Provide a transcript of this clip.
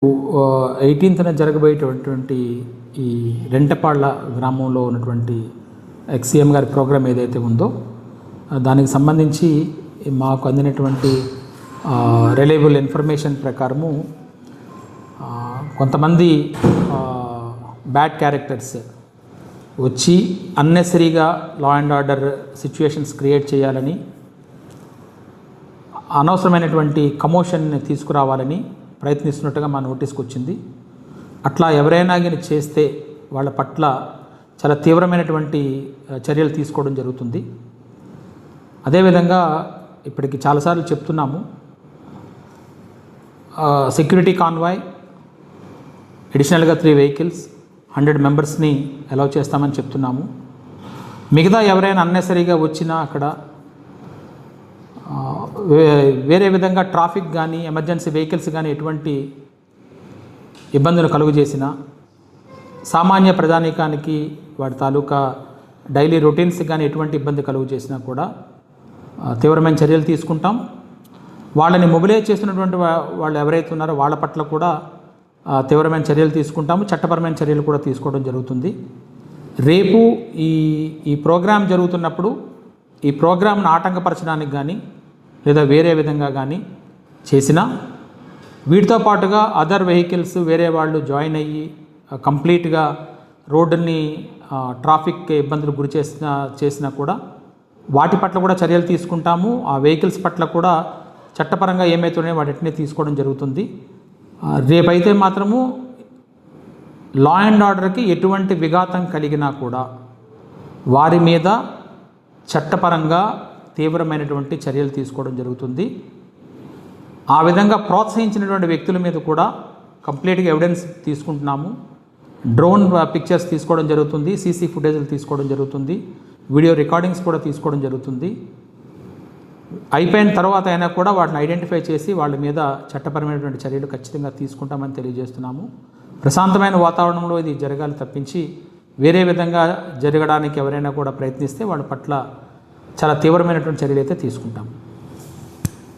18న జరగబోయేటటువంటి ఈ రెంటపాళ్ళ గ్రామంలో ఉన్నటువంటి ఎక్స్సీఎం గారి ప్రోగ్రాం ఏదైతే ఉందో దానికి సంబంధించి మాకు అందినటువంటి రిలయబుల్ ఇన్ఫర్మేషన్ ప్రకారము కొంతమంది బ్యాడ్ క్యారెక్టర్స్ వచ్చి అన్నెసరీగా law and order situations create చేయాలని, అనవసరమైనటువంటి కమోషన్ని తీసుకురావాలని ప్రయత్నిస్తున్నట్టుగా మా నోటీస్కి వచ్చింది. అట్లా ఎవరైనా కానీ చేస్తే వాళ్ళ పట్ల చాలా తీవ్రమైనటువంటి చర్యలు తీసుకోవడం జరుగుతుంది. అదేవిధంగా ఇప్పటికి చాలాసార్లు చెప్తున్నాము, సెక్యూరిటీ కాన్వాయ్, అడిషనల్గా 3 వెహికల్స్, 100 మెంబర్స్ని అలౌ చేస్తామని చెప్తున్నాము. మిగతా ఎవరైనా అన్నెసరీగా వచ్చినా అక్కడ వేరే విధంగా ట్రాఫిక్ కానీ ఎమర్జెన్సీ వెహికల్స్ కానీ ఎటువంటి ఇబ్బందులు కలుగు చేసినా, సామాన్య ప్రజానీకానికి వాడి తాలూకా డైలీ రొటీన్స్ కానీ ఎటువంటి ఇబ్బంది కలుగు చేసినా కూడా తీవ్రమైన చర్యలు తీసుకుంటాం. వాళ్ళని మొబిలైజ్ చేస్తున్నటువంటి వాళ్ళు ఎవరైతే ఉన్నారో వాళ్ళ పట్ల కూడా తీవ్రమైన చర్యలు తీసుకుంటాము. చట్టపరమైన చర్యలు కూడా తీసుకోవడం జరుగుతుంది. రేపు ఈ ప్రోగ్రాం జరుగుతున్నప్పుడు ఈ ప్రోగ్రాంను ఆటంకపరచడానికి కానీ లేదా వేరే విధంగా కానీ చేసినా, వీటితో పాటుగా అదర్ వెహికల్స్ వేరే వాళ్ళు జాయిన్ అయ్యి కంప్లీట్గా రోడ్డుని ట్రాఫిక్ ఇబ్బందులు గురి చేసినా కూడా వాటి పట్ల కూడా చర్యలు తీసుకుంటాము. ఆ వెహికల్స్ పట్ల కూడా చట్టపరంగా ఏమైతున్నాయో వాటిని తీసుకోవడం జరుగుతుంది. రేపైతే మాత్రము లా అండ్ ఆర్డర్కి ఎటువంటి విఘాతం కలిగినా కూడా వారి మీద చట్టపరంగా తీవ్రమైనటువంటి చర్యలు తీసుకోవడం జరుగుతుంది. ఆ విధంగా ప్రోత్సహించినటువంటి వ్యక్తుల మీద కూడా కంప్లీట్గా ఎవిడెన్స్ తీసుకుంటున్నాము. డ్రోన్ పిక్చర్స్ తీసుకోవడం జరుగుతుంది, సీసీ ఫుటేజ్లు తీసుకోవడం జరుగుతుంది, వీడియో రికార్డింగ్స్ కూడా తీసుకోవడం జరుగుతుంది. అయిపోయిన తర్వాత అయినా కూడా వాటిని ఐడెంటిఫై చేసి వాళ్ళ మీద చట్టపరమైనటువంటి చర్యలు ఖచ్చితంగా తీసుకుంటామని తెలియజేస్తున్నాము. ప్రశాంతమైన వాతావరణంలో ఇది జరగాలి తప్పించి వేరే విధంగా జరగడానికి ఎవరైనా కూడా ప్రయత్నిస్తే వాళ్ళ పట్ల చాలా తీవ్రమైనటువంటి చర్యలు అయితే తీసుకుంటాం.